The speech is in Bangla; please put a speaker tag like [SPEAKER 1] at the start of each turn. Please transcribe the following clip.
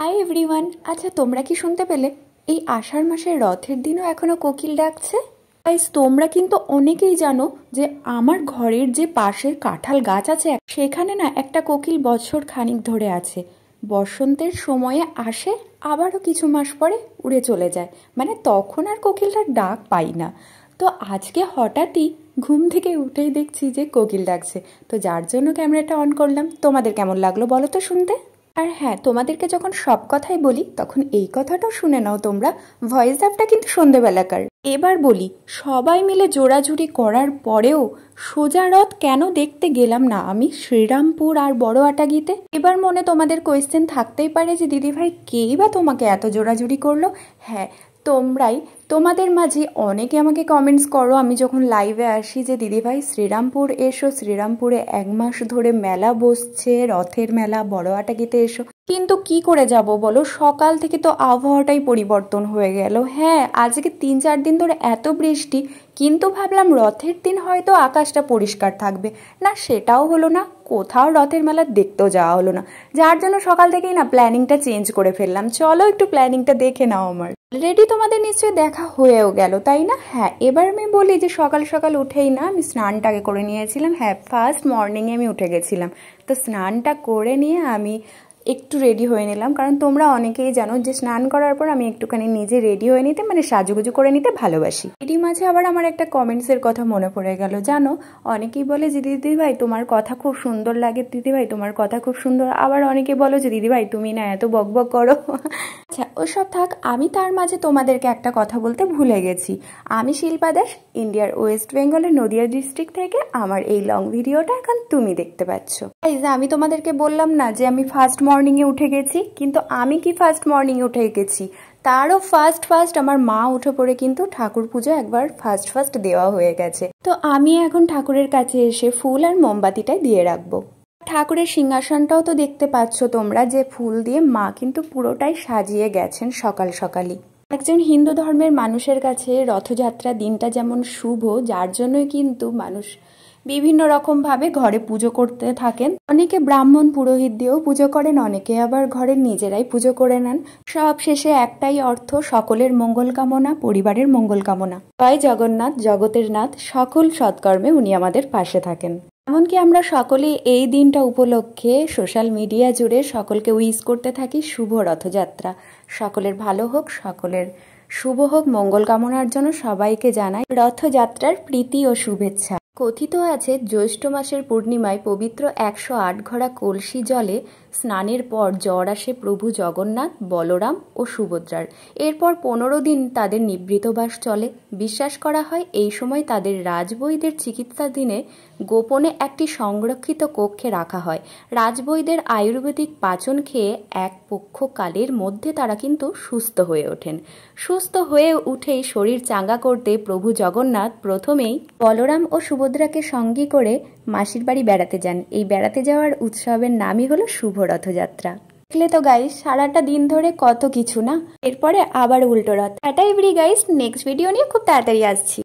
[SPEAKER 1] Hi everyone. আচ্ছা, তোমরা কি শুনতে পেলে এই আষাঢ় মাসের রথের দিনও এখনো কোকিল ডাকছে? গাইস, তোমরা কিন্তু অনেকেই জানো যে আমার ঘরের যে পাশের কাঁঠাল গাছ আছে সেখানে না একটা কোকিল বছর খানিক ধরে আছে। বসন্তের সময়ে আসে, আবারও কিছু মাস পরে উড়ে চলে যায়, মানে তখন আর কোকিলটার ডাক পাই না। তো আজকে হঠাৎই ঘুম থেকে উঠেই দেখছি যে কোকিল ডাকছে, তো যার জন্য ক্যামেরাটা অন করলাম। তোমাদের কেমন লাগলো বলো তো শুনতে? আর হ্যাঁ, তোমাদেরকে যখন সব কথাই বলি তখন এই কথাটাও শুনে নাও তোমরা, ভয়েস অ্যাপটা কিন্তু সন্ধেবেলাকার। এবার বলি, সবাই মিলে জোড়াজুড়ি করার পরেও সোজা রথ কেন দেখতে গেলাম না আমি শ্রীরামপুর আর বড় আটাগিতে? এবার মনে তোমাদের কোয়েশ্চেন থাকতেই পারে যে দিদিভাই কেই বা তোমাকে এত জোড়াজুড়ি করলো? হ্যাঁ, তোমরাই। তোমাদের মাঝে অনেকে আমাকে কমেন্টস করো আমি যখন লাইভে আসি যে দিদিভাই শ্রীরামপুর এসো, শ্রীরামপুরে 1 মাস ধরে মেলা বসছে, রথের মেলা, বড় আটাগিতে এসো। কিন্তু কি করে যাব বলো, সকাল থেকে তো আবহাওয়াটাই পরিবর্তন হয়ে গেল। হ্যাঁ, আজকে 3-4 দিন ধরে এত বৃষ্টি, কিন্তু ভাবলাম রথের দিন হয়তো আকাশটা পরিষ্কার থাকবে, না সেটাও হলো না। কোথাও রথের মেলা দেখতেও যাওয়া হলো না, যার জন্য সকাল থেকেই না প্ল্যানিংটা চেঞ্জ করে ফেললাম। চলো একটু প্ল্যানিংটা দেখে নাও। আমার অলরেডি তোমাদের নিশ্চয়ই দেখা হয়েও গেল, তাই না? হ্যাঁ, এবার আমি বলি যে সকাল সকাল উঠেই না আমি স্নানটাকে করে নিয়েছিলাম। হ্যাঁ, ফার্স্ট মর্নিংয়ে আমি উঠে গেছিলাম, তো স্নানটা করে নিয়ে আমি একটু রেডি হয়ে নিলাম, কারণ তোমরা অনেকেই জানো যে স্নান করার পর আমি একটুখানি নিজে রেডি হয়ে নিতে, মানে সাজুগুজু করে নিতে ভালোবাসি। এরই মাঝে আবার আমার একটা কমেন্টসের কথা মনে পড়ে গেল, জানো? অনেকেই বলে যে দিদিভাই তোমার কথা খুব সুন্দর লাগে, দিদিভাই তোমার কথা খুব সুন্দর। আবার অনেকে বলো যে দিদিভাই তুমি না এত বকবক করো। আচ্ছা, ওসব থাক। আমি তার মাঝে তোমাদেরকে একটা কথা বলতে ভুলে গেছি। আমি শিল্পা দাস, ইন্ডিয়ার ওয়েস্ট বেঙ্গলের নদিয়া ডিস্ট্রিক্ট থেকে আমার এই লং ভিডিওটা এখন তুমি দেখতে পাচ্ছ। এই যে আমি তোমাদেরকে বললাম না যে আমি ফার্স্ট মর্নিংয়ে উঠে গেছি, কিন্তু আমি কি ফার্স্ট মর্নিংয়ে উঠে গেছি, তারও ফার্স্ট আমার মা উঠে পড়ে কিন্তু ঠাকুর পুজো একবার ফার্স্ট দেওয়া হয়ে গেছে। তো আমি এখন ঠাকুরের কাছে এসে ফুল আর মোমবাতিটাই দিয়ে রাখবো। ঠাকুরের সিংহাসনটাও তো দেখতে পাচ্ছ তোমরা, যে ফুল দিয়ে মা কিন্তু পুরোটাই সাজিয়ে গেছেন সকাল সকালই। একজন হিন্দু ধর্মের মানুষের কাছে রথযাত্রা দিনটা যেমন শুভ, যার জন্যই কিন্তু মানুষ বিভিন্ন রকমভাবে ঘরে পুজো করতে থাকেন। অনেকে ব্রাহ্মণ পুরোহিত দিয়েও পুজো করেন, অনেকে আবার ঘরে নিজেরাই পুজো করে নেন। সব শেষে একটাই অর্থ, সকলের মঙ্গল কামনা, পরিবারের মঙ্গল কামনা। জয় জগন্নাথ, জগতের নাথ, সকল সৎকর্মে উনি আমাদের পাশে থাকেন। এমনকি আমরা সকলেই এই দিনটা উপলক্ষে সোশ্যাল মিডিয়া জুড়ে সকলকে উইশ করতে থাকি শুভ রথযাত্রা। সকলের ভালো হোক, সকলের শুভ হোক, মঙ্গল কামনার জন্য সবাইকে জানাই রথযাত্রার প্রীতি ও শুভেচ্ছা। কথিত আছে জ্যৈষ্ঠ মাসের পূর্ণিমায় পবিত্র 108 ঘড়া কলসি জলে স্নানের পর জ্বর আসে প্রভু জগন্নাথ, বলরাম ও সুভদ্রার। এরপর 15 দিন তাদের নিবৃতবাস চলে। বিশ্বাস করা হয় এই সময় তাদের রাজবৈদ্যের চিকিৎসাধীনে গোপনে একটি সংরক্ষিত কক্ষে রাখা হয়। রাজবৈদ্যের আয়ুর্বেদিক পাচন খেয়ে এক পক্ষকালের মধ্যে তারা কিন্তু সুস্থ হয়ে ওঠেন। সুস্থ হয়ে উঠেই শরীর চাঙ্গা করতে প্রভু জগন্নাথ প্রথমেই বলরাম ও সুভদ্রাকে সঙ্গী করে মাসির বাড়ি বেড়াতে যান। এই বেড়াতে যাওয়ার উৎসবের নামই হলো শুভ রথযাত্রা। দেখলে তো গাইস, সারাটা দিন ধরে কত কিছু না। এরপরে আবার উল্টো রথ। Tata every guys, next video নিয়ে খুব তাড়াতাড়ি আসছি।